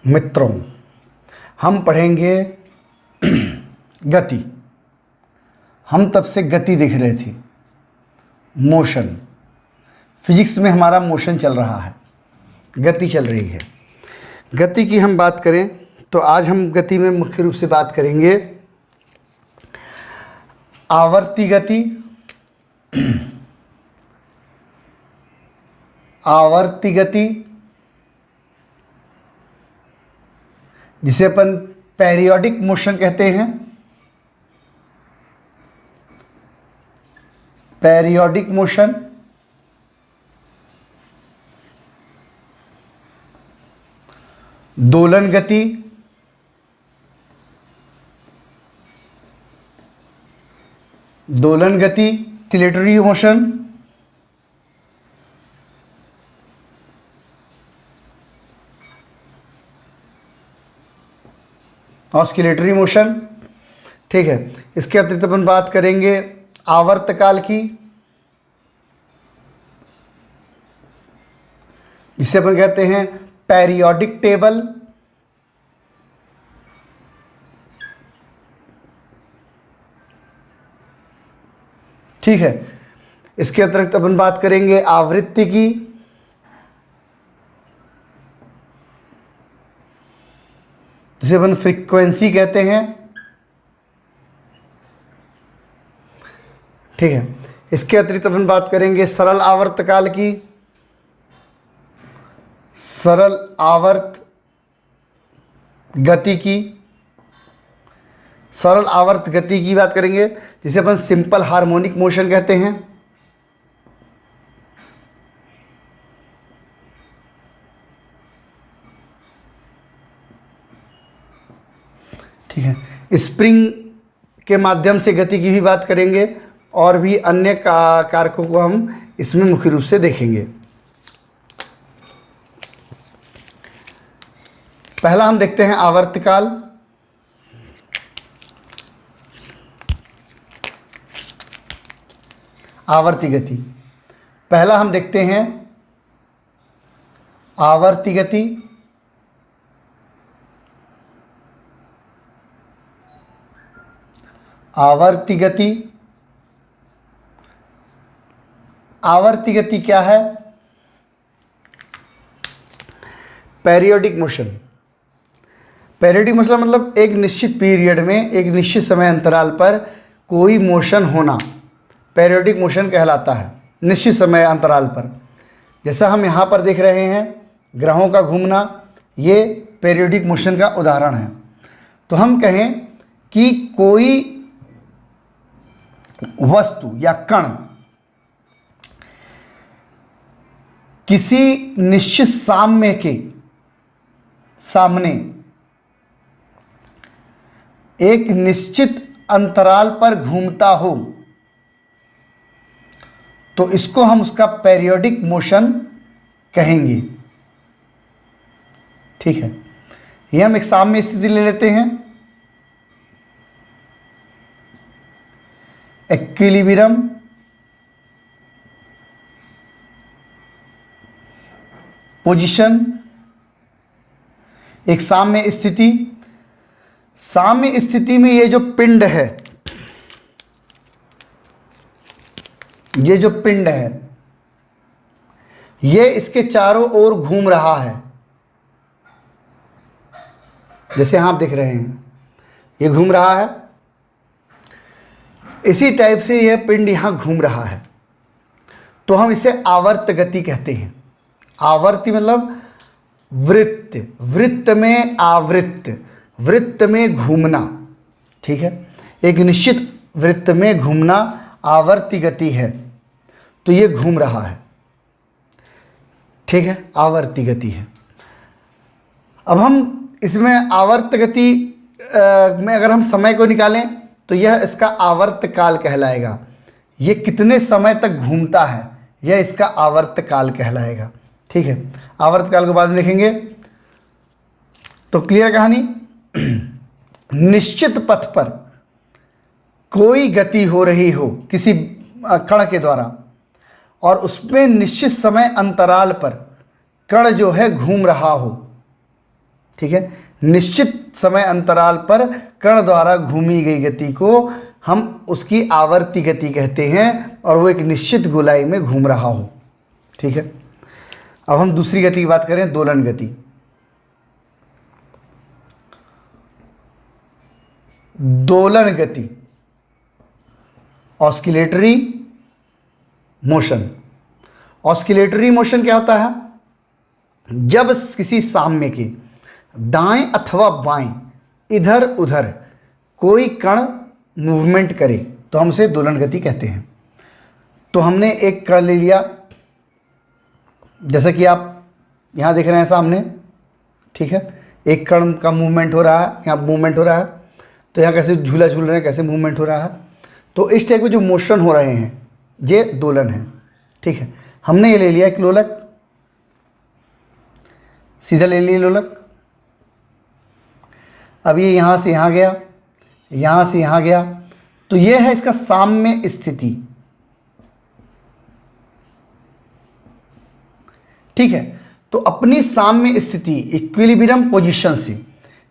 मित्रों, हम पढ़ेंगे गति। हम तब से गति देख रहे थे, मोशन। फिजिक्स में हमारा मोशन चल रहा है, गति चल रही है। गति की हम बात करें तो आज हम गति में मुख्य रूप से बात करेंगे आवर्ती गति, आवर्ती गति जिसे अपन पेरियोडिक मोशन कहते हैं, पेरियोडिक मोशन, दोलन गति, दोलन गति, ऑसिलेटरी मोशन, ऑस्किलेटरी मोशन। ठीक है, इसके अतिरिक्त अपन बात करेंगे आवर्तकाल की, जिसे अपन कहते हैं पेरियोडिक टेबल, ठीक है। इसके अतिरिक्त अपन बात करेंगे आवृत्ति की, जिसे अपन फ्रीक्वेंसी कहते हैं, ठीक है। इसके अतिरिक्त अपन बात करेंगे सरल आवर्तकाल की, सरल आवर्त गति की, सरल आवर्त गति की बात करेंगे, जिसे अपन सिंपल हार्मोनिक मोशन कहते हैं, ठीक है। स्प्रिंग के माध्यम से गति की भी बात करेंगे और भी अन्य कारकों को हम इसमें मुख्य रूप से देखेंगे। पहला हम देखते हैं आवर्तकाल। आवर्ती गति, पहला हम देखते हैं आवर्ती गति। आवर्ती गति, आवर्ती गति क्या है? Periodic motion. पेरियोडिक मोशन मतलब एक निश्चित पीरियड में, एक निश्चित समय अंतराल पर कोई मोशन होना पेरियोडिक मोशन कहलाता है, निश्चित समय अंतराल पर। जैसा हम यहाँ पर देख रहे हैं ग्रहों का घूमना, ये पेरियोडिक मोशन का उदाहरण है। तो हम कहें कि कोई वस्तु या कण किसी निश्चित साम्य के सामने एक निश्चित अंतराल पर घूमता हो तो इसको हम उसका पेरियोडिक मोशन कहेंगे, ठीक है। ये हम एक साम्य स्थिति ले लेते हैं, इक्विलिब्रियम, पोजीशन, एक साम्य स्थिति। साम्य स्थिति में ये जो पिंड है, ये जो पिंड है, ये इसके चारों ओर घूम रहा है। जैसे आप देख रहे हैं ये घूम रहा है, इसी टाइप से यह पिंड यहां घूम रहा है, तो हम इसे आवर्त गति कहते हैं। आवर्ती मतलब वृत्त, वृत्त में आवृत्त, वृत्त में घूमना, ठीक है। एक निश्चित वृत्त में घूमना आवर्ती गति है, तो ये घूम रहा है, ठीक है, आवर्ती गति है। अब हम इसमें आवर्त गति में अगर हम समय को निकालें तो यह इसका आवर्त काल कहलाएगा। ये कितने समय तक घूमता है, यह इसका आवर्त काल कहलाएगा। ठीक है, आवर्तकाल को बाद में देखेंगे। तो क्लियर कहानी। निश्चित पथ पर कोई गति हो रही हो किसी कण के द्वारा और उसमें निश्चित समय अंतराल पर कण जो है घूम रहा हो, ठीक है, निश्चित समय अंतराल पर कण द्वारा घूमी गई गति को हम उसकी आवर्ती गति कहते हैं और वो एक निश्चित गोलाई में घूम रहा हो, ठीक है। अब हम दूसरी गति की बात करें, दोलन गति। दोलन गति, ऑस्किलेटरी मोशन। ऑस्किलेटरी मोशन क्या होता है? जब किसी साम्य के दाएं अथवा बाएं, इधर उधर कोई कण मूवमेंट करे तो हम उसे दोलन गति कहते हैं। तो हमने एक कण ले लिया, जैसा कि आप यहाँ देख रहे हैं सामने, ठीक है, एक कण का मूवमेंट हो रहा है, यहाँ मूवमेंट हो रहा है, तो यहाँ कैसे झूला झूल रहे हैं, कैसे मूवमेंट हो रहा है, तो इस टाइप के जो मोशन हो रहे हैं ये दोलन है, ठीक है। हमने ये ले लिया एक लोलक, सीधा ले लिया लोलक। अब ये यहाँ से यहाँ गया, यहाँ से यहाँ गया, तो ये है इसका साम्य स्थिति, ठीक है। तो अपनी साम्य स्थिति, इक्विलिब्रियम पोजीशन से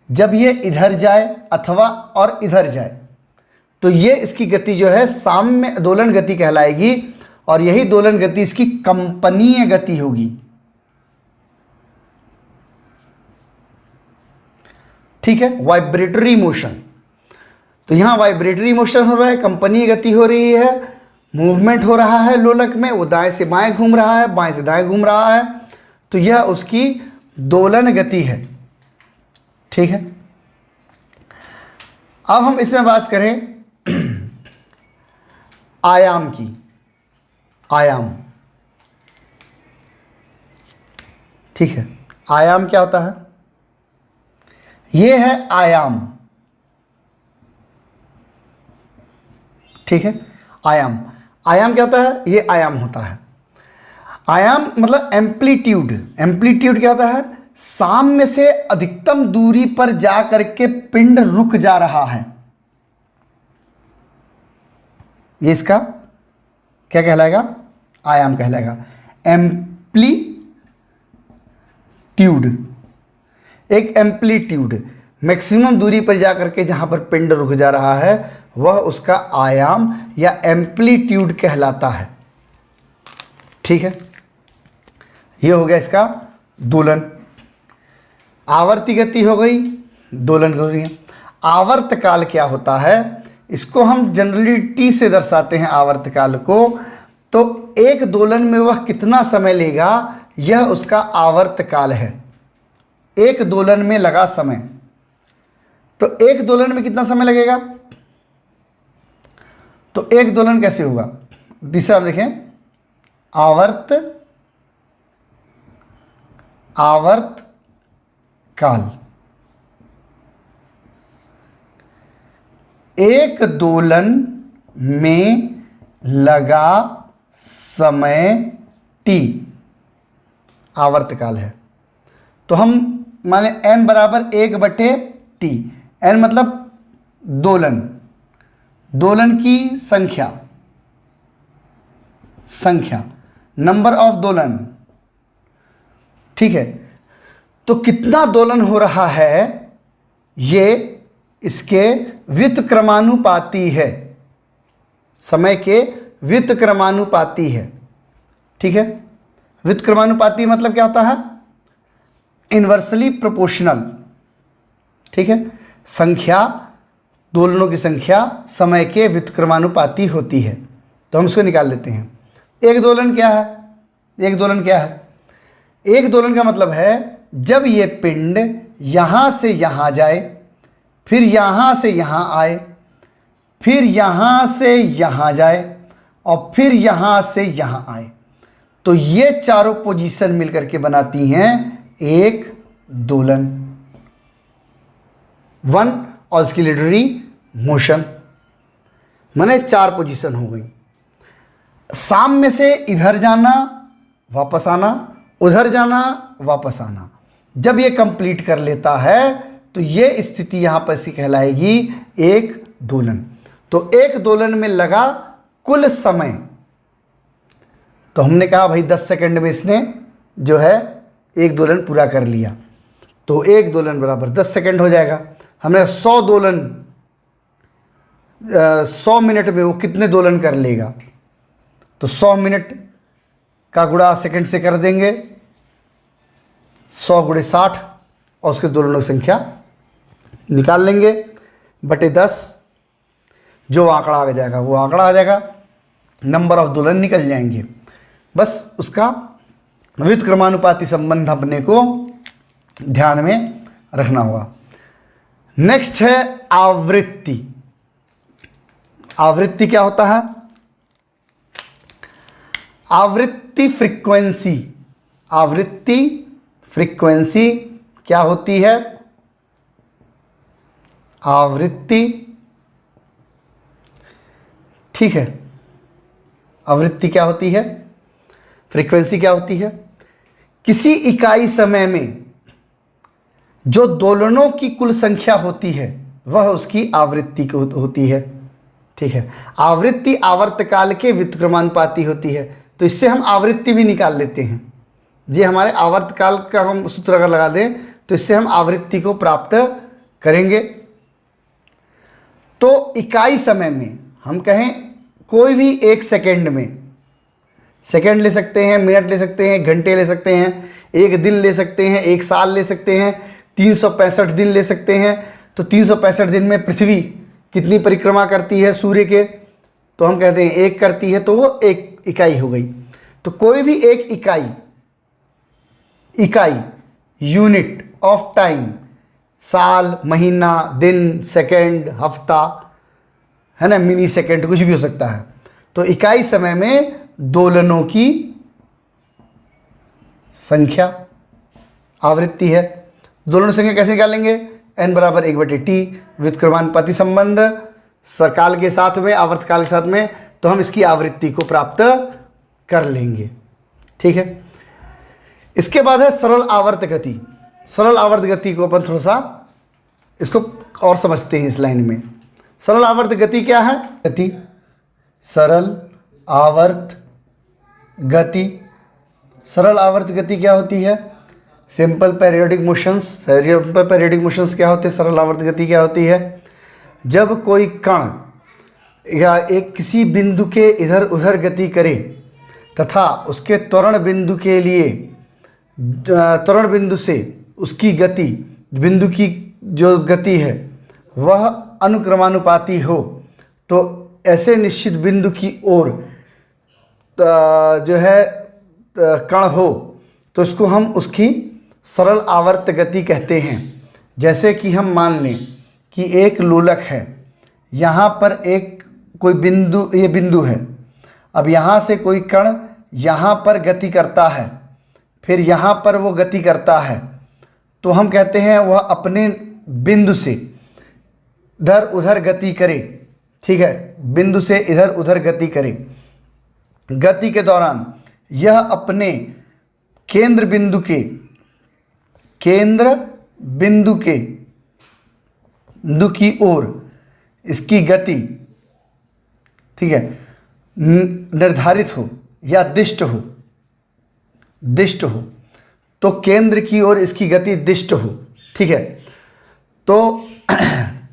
जब ये इधर जाए अथवा और इधर जाए तो ये इसकी गति जो है साम्य दोलन गति कहलाएगी और यही दोलन गति इसकी कंपनीय गति होगी, ठीक है। वाइब्रेटरी मोशन, तो यहां वाइब्रेटरी मोशन हो रहा है, कंपनीय गति हो रही है, मूवमेंट हो रहा है लोलक में, वो दाएं से बाएं घूम रहा है, बाएं से दाएं घूम रहा है, तो यह उसकी दोलन गति है, ठीक है। अब हम इसमें बात करें आयाम की। आयाम, ठीक है, आयाम क्या होता है? ये है आयाम, ठीक है। आयाम, आयाम क्या होता है? ये आयाम होता है। आयाम मतलब एम्पलीट्यूड। एम्पलीट्यूड क्या होता है? साम्य से अधिकतम दूरी पर जा करके पिंड रुक जा रहा है, ये इसका क्या कहलाएगा? आयाम कहलाएगा। एम्पलीट्यूड, एक एम्पलीट्यूड मैक्सिमम दूरी पर जा करके जहां पर पिंड रुक जा रहा है वह उसका आयाम या एम्पलीट्यूड कहलाता है, ठीक है। ये हो गया इसका दोलन। आवर्ती गति हो गई, दोलन हो रही है। आवर्तकाल क्या होता है? इसको हम जनरली टी से दर्शाते हैं आवर्तकाल को। तो एक दोलन में वह कितना समय लेगा, यह उसका आवर्तकाल है। एक दोलन में लगा समय, तो एक दोलन में कितना समय लगेगा? तो एक दोलन कैसे होगा? दूसरा आप देखें, आवर्त काल। एक दोलन में लगा समय t आवर्तकाल है। तो हम माने n बराबर 1/t। n मतलब दोलन, दोलन की संख्या, नंबर ऑफ दोलन, ठीक है। तो कितना दोलन हो रहा है ये इसके व्युत्क्रमानुपाती है, समय के व्युत्क्रमानुपाती है, ठीक है। व्युत्क्रमानुपाती मतलब क्या होता है? इन्वर्सली प्रोपोर्शनल, ठीक है। संख्या, दोलनों की संख्या समय के व्युत्क्रमानुपाती होती है। तो हम इसको निकाल लेते हैं। एक दोलन क्या है? एक दोलन क्या है? एक दोलन का मतलब है जब ये पिंड यहां से यहां जाए, फिर यहां से यहां आए, फिर यहां से यहां जाए और फिर यहां से यहां आए, तो ये चारों पोजीशन मिलकर के बनाती हैं एक दोलन, वन ऑस्किलेटरी मोशन। माने चार पोजीशन हो गई। साम्य से इधर जाना, वापस आना, उधर जाना वापस आना। जब ये कंप्लीट कर लेता है तो ये स्थिति यहाँ पर सी कहलाएगी एक दोलन। तो एक दोलन में लगा कुल समय, तो हमने कहा भाई 10 सेकंड में इसने जो है एक दोलन पूरा कर लिया, तो एक दोलन बराबर 10 सेकंड हो जाएगा। हमने 100 दोलन 100 मिनट में वो कितने दोलन कर लेगा, तो 100 मिनट का गुणा सेकंड से कर देंगे, 100 गुणे 60 और उसके दोलनों की संख्या निकाल लेंगे बटे 10, जो आंकड़ा आ जाएगा वो आंकड़ा आ जाएगा, नंबर ऑफ दोलन निकल जाएंगे। बस उसका व्युत्क्रमानुपाती संबंध अपने को ध्यान में रखना होगा। नेक्स्ट है आवृत्ति। आवृत्ति क्या होता है? आवृत्ति फ्रीक्वेंसी। आवृत्ति फ्रीक्वेंसी क्या होती है? आवृत्ति, ठीक है, आवृत्ति क्या होती है, फ्रीक्वेंसी क्या होती है? किसी इकाई समय में जो दोलनों की कुल संख्या होती है वह उसकी आवृत्ति होती है। ठीक है, आवृत्ति आवर्तकाल के व्युत्क्रमानुपाती होती है, तो इससे हम आवृत्ति भी निकाल लेते हैं। जी, हमारे आवर्तकाल का हम सूत्र अगर लगा दें तो इससे हम आवृत्ति को प्राप्त करेंगे। तो इकाई समय में हम कहें कोई भी एक सेकेंड में, सेकेंड ले सकते हैं, मिनट ले सकते हैं, घंटे ले सकते हैं, एक दिन ले सकते हैं, एक साल ले सकते हैं, 365 दिन ले सकते हैं। तो 365 दिन में पृथ्वी कितनी परिक्रमा करती है सूर्य के, तो हम कहते हैं एक करती है, तो वो एक इकाई हो गई। तो कोई भी एक इकाई यूनिट ऑफ टाइम, साल, महीना, दिन, सेकंड, हफ्ता, है ना, मिनी सेकंड, कुछ भी हो सकता है। तो इकाई समय में दोलनों की संख्या आवृत्ति है। दोलनों की संख्या कैसे निकालेंगे? n बराबर 1/t व्युत्क्रमानुपाती संबंध सकाल के साथ में, आवर्तकाल के साथ में, तो हम इसकी आवृत्ति को प्राप्त कर लेंगे। ठीक है, इसके बाद है सरल आवर्त गति। सरल आवर्त गति को अपन थोड़ा सा इसको और समझते हैं इस लाइन में। सरल आवर्त गति क्या है? गति, सरल आवर्त गति। सरल आवर्त गति क्या होती है? Simple periodic motions. Simple periodic motions क्या होते हैं? सरल आवर्त गति क्या होती है? जब कोई कण या एक किसी बिंदु के इधर उधर गति करे तथा उसके त्वरण बिंदु के लिए, त्वरण बिंदु से उसकी गति, बिंदु की जो गति है वह अनुक्रमानुपाती हो, तो ऐसे निश्चित बिंदु की ओर जो है कण हो, तो इसको हम उसकी सरल आवर्त गति कहते हैं। जैसे कि हम मान लें कि एक लोलक है, यहाँ पर एक कोई बिंदु, ये बिंदु है, अब यहाँ से कोई कण यहाँ पर गति करता है, फिर यहाँ पर वो गति करता है, तो हम कहते हैं वह अपने बिंदु से इधर उधर गति करे। ठीक है, बिंदु से इधर उधर गति करे। गति के दौरान यह अपने केंद्र बिंदु की ओर इसकी गति, ठीक है, निर्धारित हो या दिष्ट हो, तो केंद्र की ओर इसकी गति दिष्ट हो। ठीक है, तो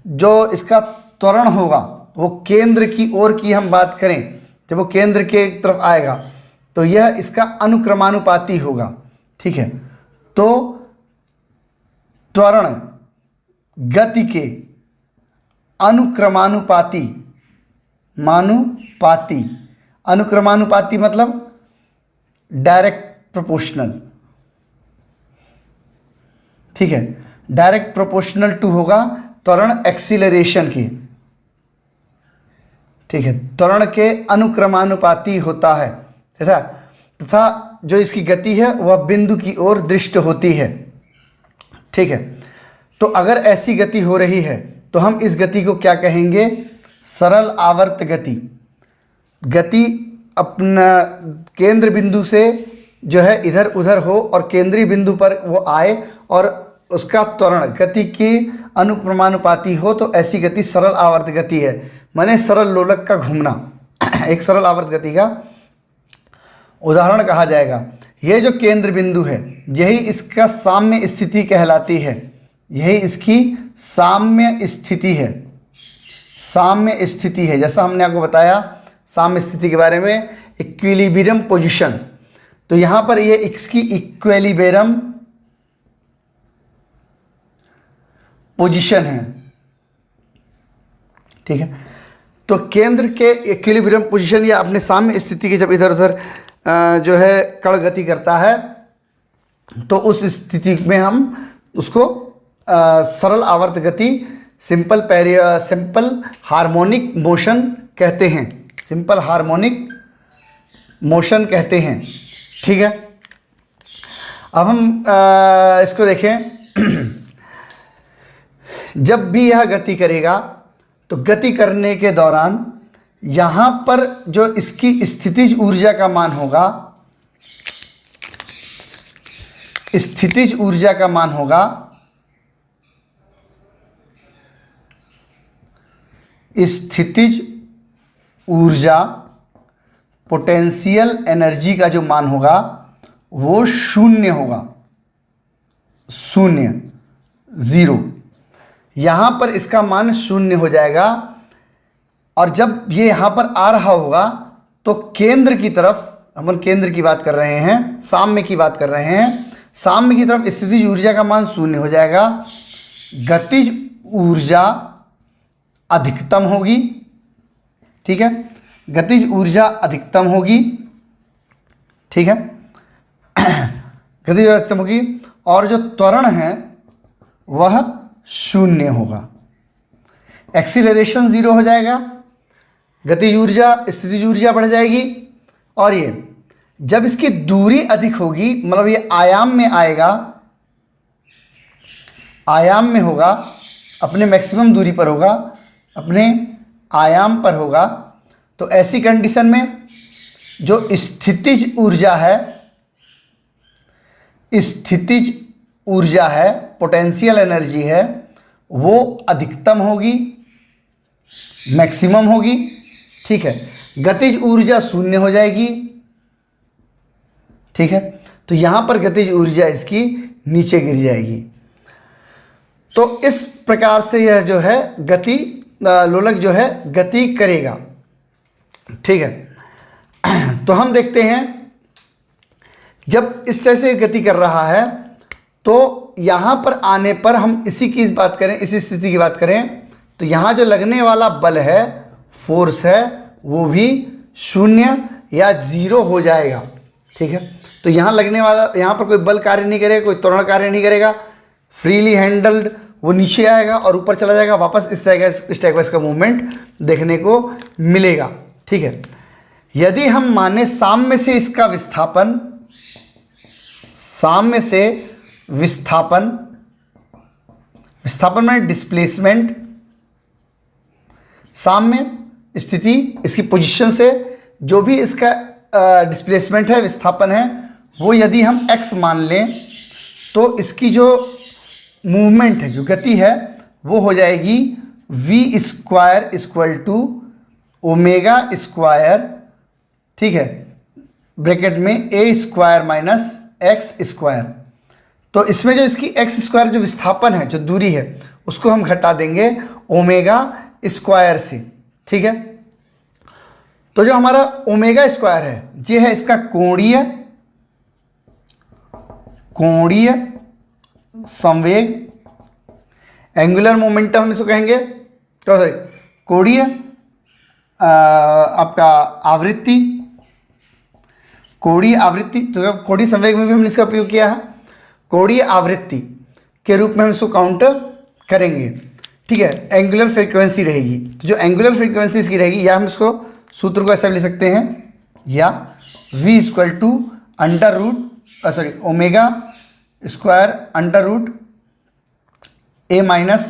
जो इसका त्वरण होगा वो केंद्र की ओर की हम बात करें, जब वो केंद्र के तरफ आएगा तो यह इसका अनुक्रमानुपाती होगा। ठीक है, तो त्वरण गति के अनुक्रमानुपाती मतलब डायरेक्ट प्रोपोर्शनल। ठीक है, डायरेक्ट प्रोपोर्शनल टू होगा त्वरण एक्सीलरेशन के। ठीक है, त्वरण के अनुक्रमानुपाती होता है तथा जो इसकी गति है वह बिंदु की ओर दृष्ट होती है। ठीक है, तो अगर ऐसी गति हो रही है तो हम इस गति को क्या कहेंगे? सरल आवर्त गति। गति अपना केंद्र बिंदु से जो है इधर उधर हो और केंद्रीय बिंदु पर वो आए और उसका त्वरण गति की अनुक्रमानुपाती हो, तो ऐसी गति सरल आवर्त गति है। माने सरल लोलक का घूमना एक सरल आवर्त गति का उदाहरण कहा जाएगा। यह जो केंद्र बिंदु है यही इसका साम्य स्थिति कहलाती है। यही इसकी साम्य स्थिति है। साम्य स्थिति है, जैसा हमने आपको बताया साम्य स्थिति के बारे में, इक्विलिब्रियम पोजीशन। तो यहां पर ये इसकी इक्विलिब्रियम पोजीशन है। ठीक है, तो केंद्र के इक्विलिब्रियम पोजीशन या अपने साम्य स्थिति के जब इधर उधर जो है कण गति करता है तो उस स्थिति में हम उसको सरल आवर्त गति सिंपल हार्मोनिक मोशन कहते हैं। सिंपल हार्मोनिक मोशन कहते हैं। ठीक है, अब हम इसको देखें। जब भी यह गति करेगा तो गति करने के दौरान यहाँ पर जो इसकी स्थितिज ऊर्जा का मान होगा, स्थितिज ऊर्जा का मान होगा स्थितिज ऊर्जा पोटेंशियल एनर्जी का जो मान होगा वो शून्य होगा, शून्य, जीरो। यहाँ पर इसका मान शून्य हो जाएगा और जब ये यहाँ पर आ रहा होगा तो केंद्र की तरफ, हम केंद्र की बात कर रहे हैं, साम्य की बात कर रहे हैं, साम्य की तरफ स्थितिज ऊर्जा का मान शून्य हो जाएगा, गतिज ऊर्जा अधिकतम होगी। ठीक है, गतिज ऊर्जा अधिकतम होगी। ठीक है, गतिज ऊर्जा अधिकतम होगी और जो त्वरण है वह शून्य होगा। एक्सीलरेशन जीरो हो जाएगा, गतिज ऊर्जा स्थितिज ऊर्जा बढ़ जाएगी। और ये जब इसकी दूरी अधिक होगी, मतलब ये आयाम में आएगा, आयाम में होगा, अपने मैक्सिमम दूरी पर होगा, अपने आयाम पर होगा, तो ऐसी कंडीशन में जो स्थितिज ऊर्जा है, स्थितिज ऊर्जा है, पोटेंशियल एनर्जी है, वो अधिकतम होगी, मैक्सिमम होगी। ठीक है, गतिज ऊर्जा शून्य हो जाएगी। ठीक है, तो यहां पर गतिज ऊर्जा इसकी नीचे गिर जाएगी। तो इस प्रकार से यह जो है गति लोलक जो है गति करेगा। ठीक है, तो हम देखते हैं जब इस तरह से गति कर रहा है तो यहां पर आने पर हम इसी की बात करें, इसी स्थिति की बात करें, तो यहां जो लगने वाला बल है, फोर्स है, वो भी शून्य या जीरो हो जाएगा। ठीक है, तो यहां लगने वाला, यहां पर कोई बल कार्य नहीं करेगा, कोई त्वरण कार्य नहीं करेगा, फ्रीली हैंडल्ड वो नीचे आएगा और ऊपर चला जाएगा, वापस इस टाइप का इसका मूवमेंट देखने को मिलेगा। ठीक है, यदि हम माने साम्य से इसका विस्थापन, साम्य से विस्थापन, विस्थापन में डिस्प्लेसमेंट, साम्य स्थिति इसकी पोजीशन से जो भी इसका डिस्प्लेसमेंट है, विस्थापन है, वो यदि हम x मान लें तो इसकी जो मूवमेंट है, जो गति है, वो हो जाएगी v square equal to omega square. ठीक है, ब्रैकेट में a square minus x square. तो इसमें जो इसकी एक्स स्क्वायर जो विस्थापन है, जो दूरी है, उसको हम घटा देंगे ओमेगा स्क्वायर से। ठीक है, तो जो हमारा ओमेगा स्क्वायर है ये है इसका कोणीय संवेग, एंगुलर मोमेंटम हम इसको कहेंगे, तो सॉरी कोणीय आपका आवृत्ति, कोणीय आवृत्ति, तो कोणीय संवेग में भी हमने इसका उपयोग किया है, कोणीय आवृत्ति के रूप में हम इसको काउंट करेंगे। ठीक है, एंगुलर फ्रीक्वेंसी रहेगी, तो जो एंगुलर फ्रीक्वेंसी इसकी रहेगी, या हम इसको सूत्र को ऐसा लिख सकते हैं, या v equal to under root sorry omega square under root a minus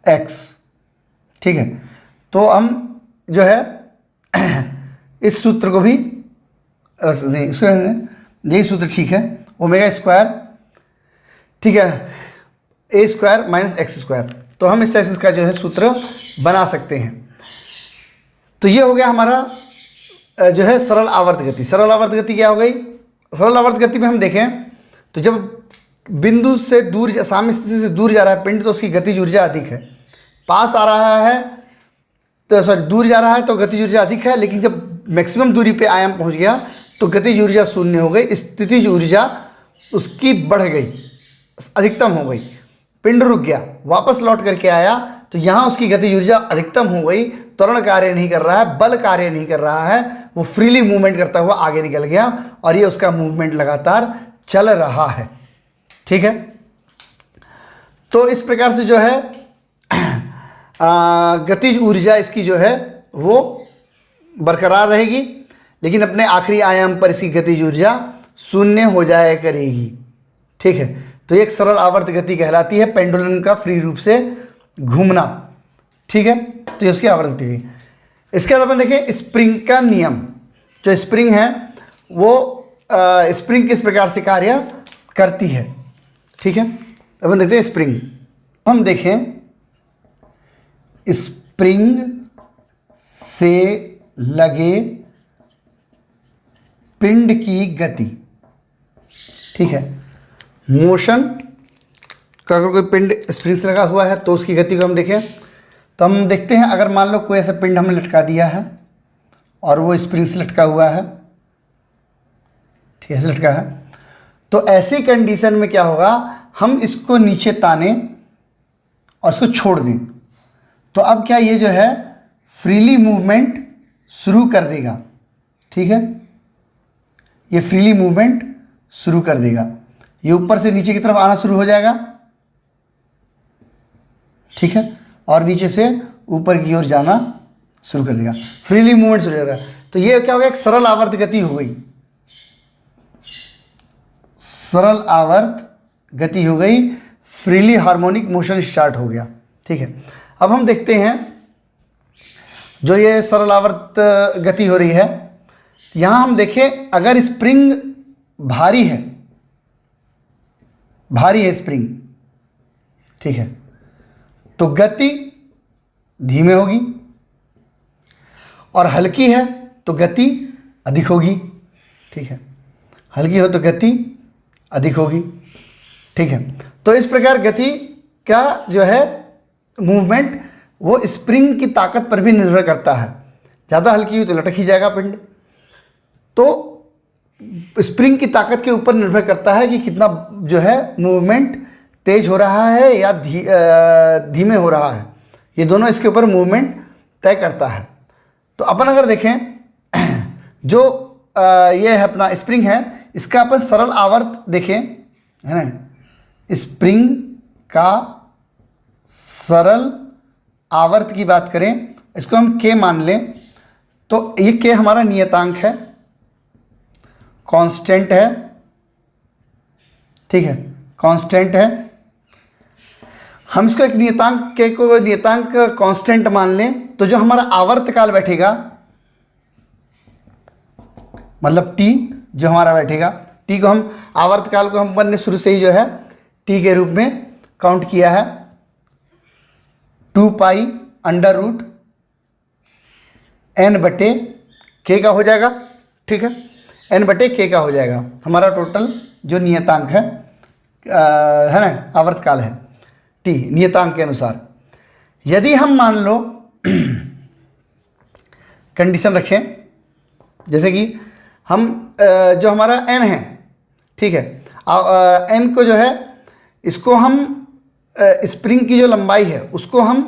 x. ठीक है, तो हम जो है इस सूत्र को भी नहीं इसको रहने दें, यही सूत्र ठीक है। ओमेगा स्क्वायर, ठीक है, ए स्क्वायर माइनस एक्स स्क्वायर। तो हम इस टाइप से इसका जो है सूत्र बना सकते हैं। तो ये हो गया हमारा जो है सरल आवर्त गति। सरल आवर्त गति क्या हो गई? सरल आवर्त गति में हम देखें तो जब बिंदु से दूर, साम्य स्थिति से दूर जा रहा है पिंड, तो उसकी गतिज ऊर्जा अधिक है। पास आ रहा है तो सॉरी दूर जा रहा है तो गतिज ऊर्जा अधिक है, लेकिन जब मैक्सिमम दूरी पे आयाम पहुंच गया तो गतिज ऊर्जा शून्य हो गई, स्थितिज ऊर्जा उसकी बढ़ गई, अधिकतम हो गई। पिंड रुक गया, वापस लौट करके आया तो यहाँ उसकी गतिज ऊर्जा अधिकतम हो गई। त्वरण कार्य नहीं कर रहा है, बल कार्य नहीं कर रहा है, वो फ्रीली मूवमेंट करता हुआ आगे निकल गया और ये उसका मूवमेंट लगातार चल रहा है। ठीक है, तो इस प्रकार से जो है गतिज ऊर्जा इसकी जो है वो बरकरार रहेगी, लेकिन अपने आखिरी आयाम पर इसकी गतिज ऊर्जा शून्य हो जाया करेगी। ठीक है, तो एक सरल आवर्त गति कहलाती है पेंडुलम का फ्री रूप से घूमना। ठीक है, तो ये उसकी आवर्त गति। इसके बाद अपन देखें स्प्रिंग का नियम। जो स्प्रिंग है वो स्प्रिंग किस प्रकार से कार्य करती है। ठीक है, अपन देखते हैं स्प्रिंग। हम देखें स्प्रिंग से लगे पिंड की गति। ठीक है, मोशन का अगर कोई पिंड स्प्रिंग से लगा हुआ है तो उसकी गति को हम देखें तो हम देखते हैं, अगर मान लो कोई ऐसा पिंड हमने लटका दिया है और वो स्प्रिंग से लटका हुआ है, ठीक है, ऐसे लटका है, तो ऐसी कंडीशन में क्या होगा, हम इसको नीचे ताने और इसको छोड़ दें तो अब क्या ये जो है फ्रीली मूवमेंट शुरू कर देगा। ठीक है, ये फ्रीली मूवमेंट शुरू कर देगा, ये ऊपर से नीचे की तरफ आना शुरू हो जाएगा। ठीक है, और नीचे से ऊपर की ओर जाना शुरू कर देगा, फ्रीली मूवमेंट शुरू हो जाएगा। तो ये क्या हो गया, एक सरल आवर्त गति हो गई। सरल आवर्त गति हो गई, फ्रीली हार्मोनिक मोशन स्टार्ट हो गया। ठीक है, अब हम देखते हैं जो ये सरल आवर्त गति हो रही है, यहां हम देखें अगर स्प्रिंग भारी है स्प्रिंग, ठीक है, तो गति धीमे होगी, और हल्की है तो गति अधिक होगी। ठीक है, हल्की हो तो गति अधिक होगी। ठीक है, तो इस प्रकार गति का जो है मूवमेंट वो स्प्रिंग की ताकत पर भी निर्भर करता है। ज़्यादा हल्की हुई तो लटक ही जाएगा पिंड। तो स्प्रिंग की ताकत के ऊपर निर्भर करता है कि कितना जो है मूवमेंट तेज हो रहा है या धीमे हो रहा है, ये दोनों इसके ऊपर मूवमेंट तय करता है। तो अपन अगर देखें जो ये है अपना स्प्रिंग है, इसका अपन सरल आवर्त देखें, है ना, स्प्रिंग का सरल आवर्त की बात करें, इसको हम के मान लें तो ये के हमारा नियतांक है, कांस्टेंट है। ठीक है, कांस्टेंट है, हम इसको एक नियतांक के को नियतांक कांस्टेंट मान लें तो जो हमारा आवर्त काल बैठेगा, मतलब टी जो हमारा बैठेगा, टी को हम आवर्त काल को हम अपन ने शुरू से ही जो है टी के रूप में काउंट किया है, 2 पाई अंडर रूट एन बटे के का हो जाएगा। ठीक है, एन बटे के का हो जाएगा हमारा टोटल जो नियतांक है ना, आवर्त काल है टी नियतांक के अनुसार। यदि हम मान लो कंडीशन रखें, जैसे कि हम जो हमारा एन है, ठीक है, एन को जो है इसको हम स्प्रिंग की जो लंबाई है उसको हम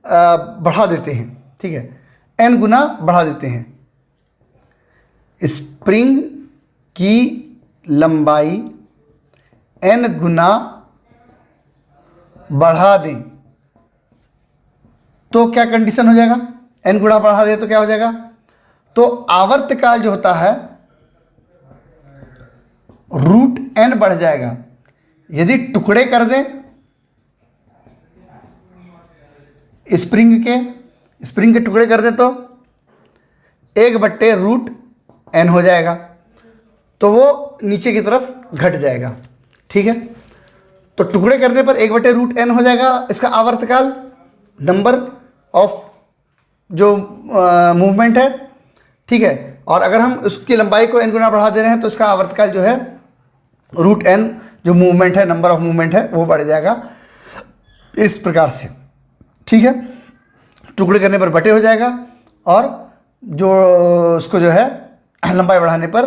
बढ़ा देते हैं। ठीक है, एन गुना बढ़ा देते हैं, स्प्रिंग की लंबाई एन गुना बढ़ा दें तो क्या कंडीशन हो जाएगा, एन गुना बढ़ा दें तो क्या हो जाएगा, तो आवर्तकाल जो होता है रूट एन बढ़ जाएगा। यदि टुकड़े कर दें स्प्रिंग के टुकड़े कर दें तो 1 बट्टे रूट एन हो जाएगा। तो वो नीचे की तरफ घट जाएगा। ठीक है, तो टुकड़े करने पर 1/√n हो जाएगा इसका आवर्तकाल, नंबर ऑफ जो मूवमेंट है। ठीक है, और अगर हम उसकी लंबाई को n गुना बढ़ा दे रहे हैं तो इसका आवर्तकाल जो है √n जो मूवमेंट है, नंबर ऑफ मूवमेंट है, वो बढ़ जाएगा इस प्रकार से। ठीक है, टुकड़े करने पर बटे हो जाएगा और जो उसको जो है लंबाई बढ़ाने पर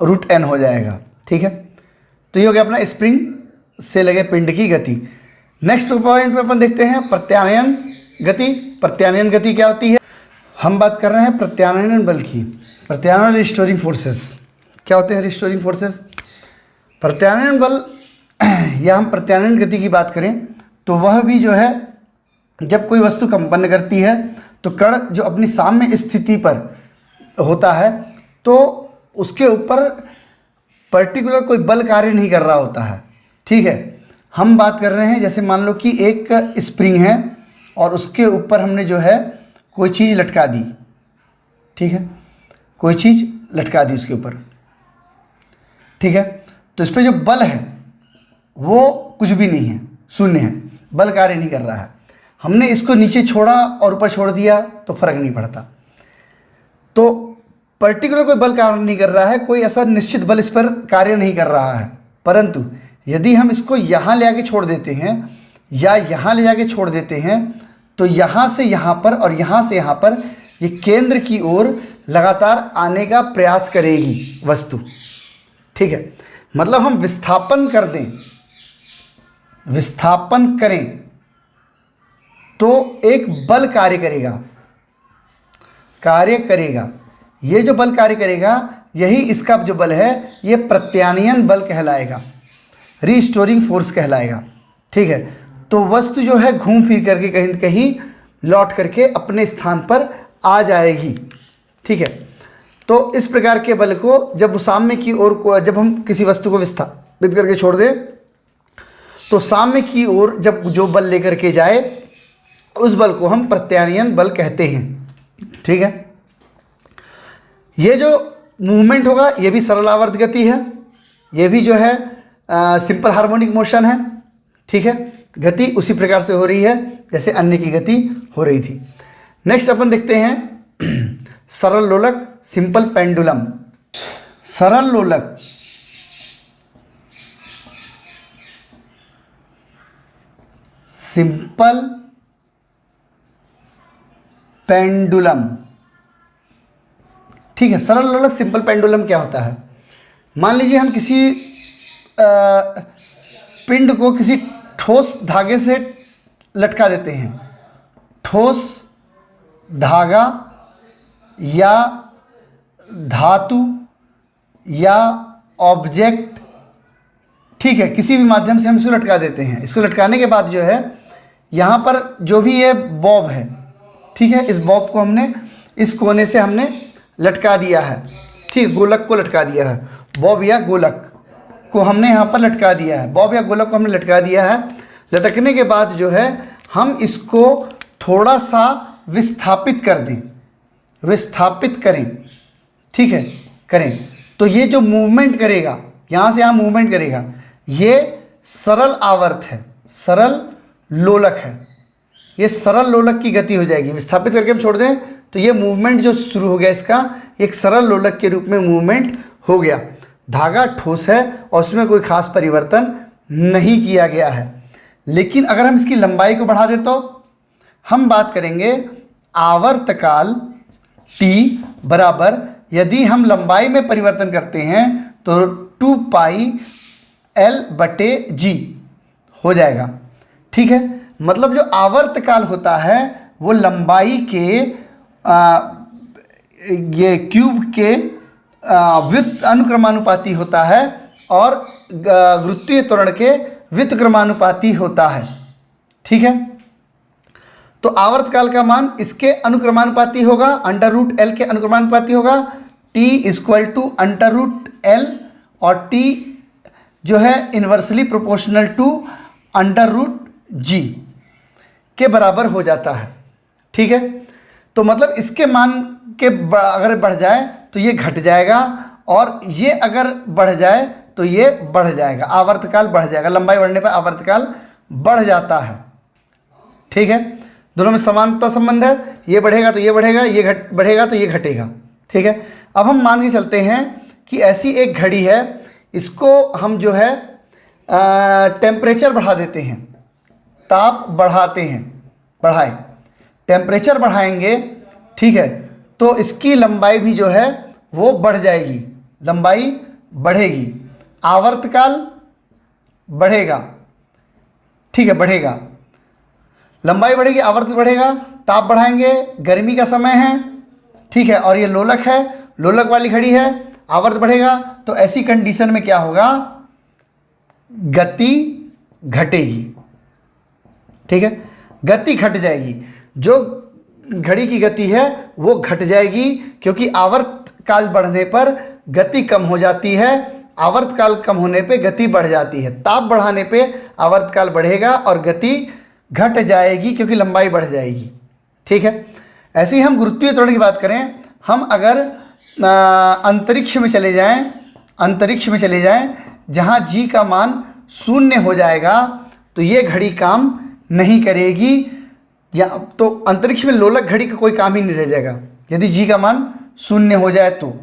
√n हो जाएगा। ठीक है, तो ये हो गया अपना स्प्रिंग से लगे पिंड की गति। नेक्स्ट पॉइंट में अपन देखते हैं प्रत्यानयन गति। प्रत्यानयन गति क्या होती है? हम बात कर रहे हैं प्रत्यानयन बल की। प्रत्यानयन रिस्टोरिंग फोर्सेस क्या होते हैं? रिस्टोरिंग फोर्सेस प्रत्यानयन बल या हम प्रत्यानयन गति की बात करें तो वह भी जो है जब कोई वस्तु कंपन करती है तो कण जो अपनी साम्य स्थिति पर होता है तो उसके ऊपर पर्टिकुलर कोई बल कार्य नहीं कर रहा होता है। ठीक है, हम बात कर रहे हैं जैसे मान लो कि एक स्प्रिंग है और उसके ऊपर हमने जो है कोई चीज़ लटका दी। ठीक है, कोई चीज़ लटका दी उसके ऊपर। ठीक है, तो इस पर जो बल है वो कुछ भी नहीं है, शून्य है, बल कार्य नहीं कर रहा है। हमने इसको नीचे छोड़ा और ऊपर छोड़ दिया तो फर्क नहीं पड़ता। तो पर्टिकुलर कोई बल कार्य नहीं कर रहा है, कोई ऐसा निश्चित बल इस पर कार्य नहीं कर रहा है। परंतु यदि हम इसको यहाँ ले आके छोड़ देते हैं या यहाँ ले जाके छोड़ देते हैं तो यहाँ से यहाँ पर और यहाँ से यहाँ पर ये केंद्र की ओर लगातार आने का प्रयास करेगी वस्तु। ठीक है, मतलब हम विस्थापन कर दें, विस्थापन करें तो एक बल कार्य करेगा। ये जो बल कार्य करेगा यही इसका जो बल है ये प्रत्यानयन बल कहलाएगा, रीस्टोरिंग फोर्स कहलाएगा। ठीक है, तो वस्तु जो है घूम फिर करके कहीं न कहीं लौट करके अपने स्थान पर आ जाएगी। ठीक है, तो इस प्रकार के बल को जब साम्य की ओर को जब हम किसी वस्तु को विस्थापित करके छोड़ दें तो साम्य की ओर जब जो बल लेकर के जाए उस बल को हम प्रत्यानयन बल कहते हैं। ठीक है, ये जो मूवमेंट होगा ये भी सरल आवर्त गति है, ये भी जो है सिंपल हार्मोनिक मोशन है। ठीक है, गति उसी प्रकार से हो रही है जैसे अन्य की गति हो रही थी। नेक्स्ट अपन देखते हैं सरल लोलक, सिंपल पेंडुलम। सरल लोलक सिंपल पेंडुलम। ठीक है, सरल लोलक सिंपल पेंडुलम क्या होता है? मान लीजिए हम किसी पिंड को किसी ठोस धागे से लटका देते हैं। ठोस धागा या धातु या ऑब्जेक्ट, ठीक है, किसी भी माध्यम से हम इसको लटका देते हैं। इसको लटकाने के बाद जो है यहाँ पर जो भी ये बॉब है, ठीक है, इस बॉब को हमने इस कोने से हमने लटका दिया है। ठीक, गोलक को लटका दिया है, बॉब या गोलक को हमने यहाँ पर लटका दिया है। बॉब या गोलक को हमने लटका दिया है। लटकने के बाद जो है हम इसको थोड़ा सा विस्थापित कर दें, विस्थापित करें। ठीक है, करें तो ये जो मूवमेंट करेगा, यहाँ से यहाँ मूवमेंट करेगा, ये सरल आवर्त है, सरल लोलक है। ये सरल लोलक की गति हो जाएगी। विस्थापित करके हम छोड़ दें तो ये मूवमेंट जो शुरू हो गया इसका एक सरल लोलक के रूप में मूवमेंट हो गया। धागा ठोस है और उसमें कोई खास परिवर्तन नहीं किया गया है। लेकिन अगर हम इसकी लंबाई को बढ़ा दें तो हम बात करेंगे आवर्तकाल t बराबर, यदि हम लंबाई में परिवर्तन करते हैं तो 2πL/g हो जाएगा। ठीक है, मतलब जो आवर्तकाल होता है वो लंबाई के ये क्यूब के व्युत अनुक्रमानुपाती होता है और गुरुत्वीय त्वरण के व्युत्क्रमानुपाती होता है। ठीक है, तो आवर्तकाल का मान इसके अनुक्रमानुपाती होगा, √L के अनुक्रमानुपाती होगा। t = √L और t जो है इन्वर्सली प्रोपोर्शनल टू √g के बराबर हो जाता है। ठीक है, तो मतलब इसके मान के अगर बढ़ जाए तो ये घट जाएगा और ये अगर बढ़ जाए तो ये बढ़ जाएगा, आवर्तकाल बढ़ जाएगा, लंबाई बढ़ने पर आवर्तकाल बढ़ जाता है। ठीक है, दोनों में समानता संबंध है, ये बढ़ेगा तो ये बढ़ेगा, ये बढ़ेगा तो ये घटेगा। ठीक है, अब हम मान के चलते हैं कि ऐसी एक घड़ी है, इसको हम जो है टेम्परेचर बढ़ा देते हैं, ताप बढ़ाते हैं, बढ़ाए टेम्परेचर बढ़ाएंगे। ठीक है, तो इसकी लंबाई भी जो है वो बढ़ जाएगी, लंबाई बढ़ेगी, आवर्तकाल बढ़ेगा। ठीक है, बढ़ेगा, लंबाई बढ़ेगी, आवर्त बढ़ेगा, ताप बढ़ाएंगे, गर्मी का समय है। ठीक है, और ये लोलक है, लोलक वाली घड़ी है, आवर्त बढ़ेगा, तो ऐसी कंडीशन में क्या होगा, गति घटेगी। ठीक है, गति घट जाएगी, जो घड़ी की गति है वो घट जाएगी, क्योंकि आवर्त काल बढ़ने पर गति कम हो जाती है, आवर्त काल कम होने पे गति बढ़ जाती है। ताप बढ़ाने पे आवर्त काल बढ़ेगा और गति घट जाएगी, क्योंकि लंबाई बढ़ जाएगी। ठीक है, ऐसे ही हम गुरुत्वीय त्वरण की बात करें, हम अगर अंतरिक्ष में चले जाएं, अंतरिक्ष में चले जाएं जहां जी का मान 0 हो जाएगा, तो ये घड़ी काम नहीं करेगी, या तो अंतरिक्ष में लोलक घड़ी का कोई काम ही नहीं रह जाएगा। यदि जी का मान 0 हो जाए तो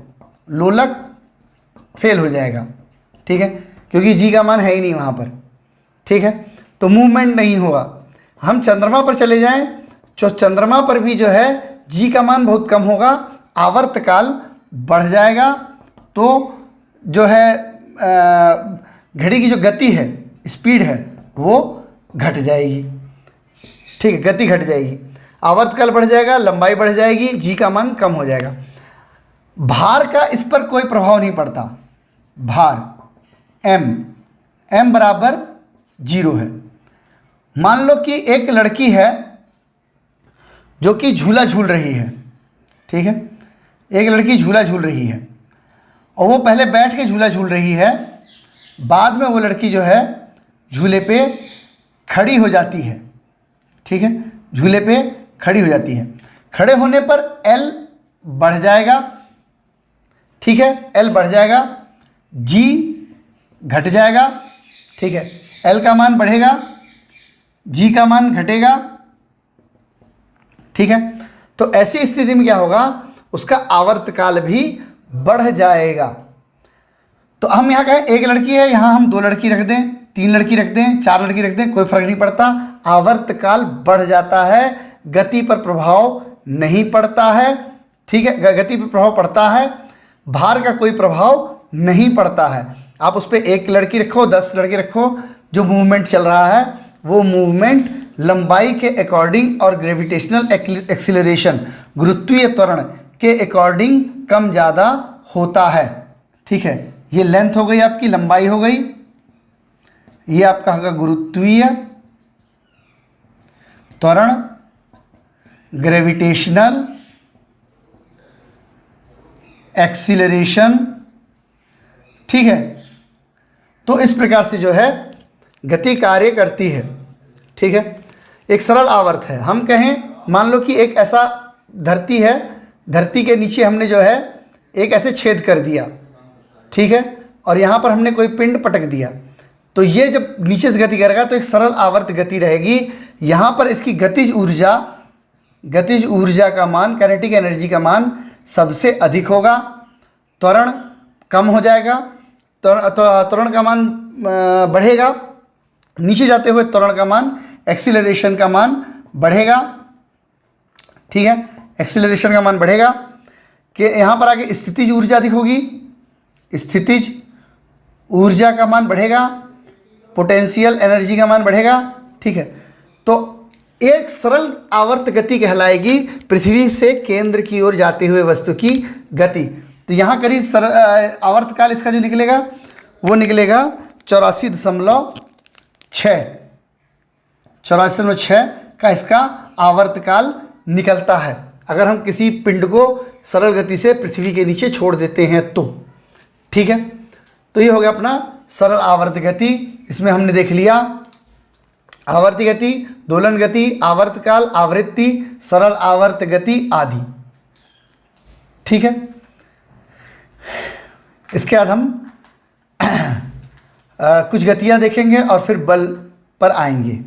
लोलक फेल हो जाएगा। ठीक है, क्योंकि जी का मान है ही नहीं वहाँ पर। ठीक है, तो मूवमेंट नहीं होगा। हम चंद्रमा पर चले जाएं, तो चंद्रमा पर भी जो है जी का मान बहुत कम होगा, आवर्तकाल बढ़ जाएगा, तो जो है घड़ी की जो गति है, स्पीड है, वो घट जाएगी। ठीक है, गति घट जाएगी, आवर्तकाल बढ़ जाएगा, लंबाई बढ़ जाएगी, जी का मान कम हो जाएगा। भार का इस पर कोई प्रभाव नहीं पड़ता। भार m बराबर 0 है। मान लो कि एक लड़की है जो कि झूला झूल रही है। ठीक है, एक लड़की झूला झूल रही है और वो पहले बैठ के झूला झूल रही है, बाद में वो लड़की जो है झूले पे खड़ी हो जाती है। ठीक है, झूले पे खड़ी हो जाती है, खड़े होने पर L बढ़ जाएगा। ठीक है, L बढ़ जाएगा, G घट जाएगा। ठीक है, L का मान बढ़ेगा, G का मान घटेगा। ठीक है, तो ऐसी स्थिति में क्या होगा, उसका आवर्तकाल भी बढ़ जाएगा। तो हम यहाँ कहें एक लड़की है, यहाँ हम 2 लड़की रख दें, 3 लड़की रख दें, 4 लड़की रख दें, कोई फर्क नहीं पड़ता, आवर्तकाल बढ़ जाता है, गति पर प्रभाव नहीं पड़ता है। ठीक है, गति पर प्रभाव पड़ता है, भार का कोई प्रभाव नहीं पड़ता है। आप उस पर 1 लड़की रखो, 10 लड़की रखो, जो मूवमेंट चल रहा है वो मूवमेंट लंबाई के अकॉर्डिंग और ग्रेविटेशनल एक्सीलरेशन, गुरुत्वीय त्वरण के अकॉर्डिंग कम ज़्यादा होता है। ठीक है, ये लेंथ हो गई आपकी, लंबाई हो गई, ये आपका होगा गुरुत्वीय त्वरण, ग्रेविटेशनल एक्सीलरेशन। ठीक है, तो इस प्रकार से जो है गति कार्य करती है। ठीक है, एक सरल आवर्त है। हम कहें, मान लो कि एक ऐसा धरती है, धरती के नीचे हमने जो है एक ऐसे छेद कर दिया। ठीक है, और यहाँ पर हमने कोई पिंड पटक दिया, तो ये जब नीचे से गति करेगा तो एक सरल आवर्त गति रहेगी। यहाँ पर इसकी गतिज ऊर्जा का मान, काइनेटिक एनर्जी का मान सबसे अधिक होगा, त्वरण कम हो जाएगा, त्वरण का मान बढ़ेगा, नीचे जाते हुए त्वरण का मान, एक्सीलरेशन का मान बढ़ेगा। ठीक है, एक्सीलरेशन का मान बढ़ेगा कि यहाँ पर आगे स्थितिज ऊर्जा अधिक होगी, स्थितिज ऊर्जा का मान बढ़ेगा, पोटेंशियल एनर्जी का मान बढ़ेगा। ठीक है, तो एक सरल आवर्त गति कहलाएगी पृथ्वी से केंद्र की ओर जाते हुए वस्तु की गति। तो यहाँ करीब आवर्तकाल इसका जो निकलेगा वो निकलेगा 84.6 का इसका आवर्तकाल निकलता है, अगर हम किसी पिंड को सरल गति से पृथ्वी के नीचे छोड़ देते हैं तो। ठीक है, तो ये हो गया अपना सरल आवर्त गति। इसमें हमने देख लिया आवर्ती गति, दोलन गति, आवर्तकाल, आवृत्ति, सरल आवर्त गति आदि। ठीक है, इसके बाद हम कुछ गतियां देखेंगे और फिर बल पर आएंगे।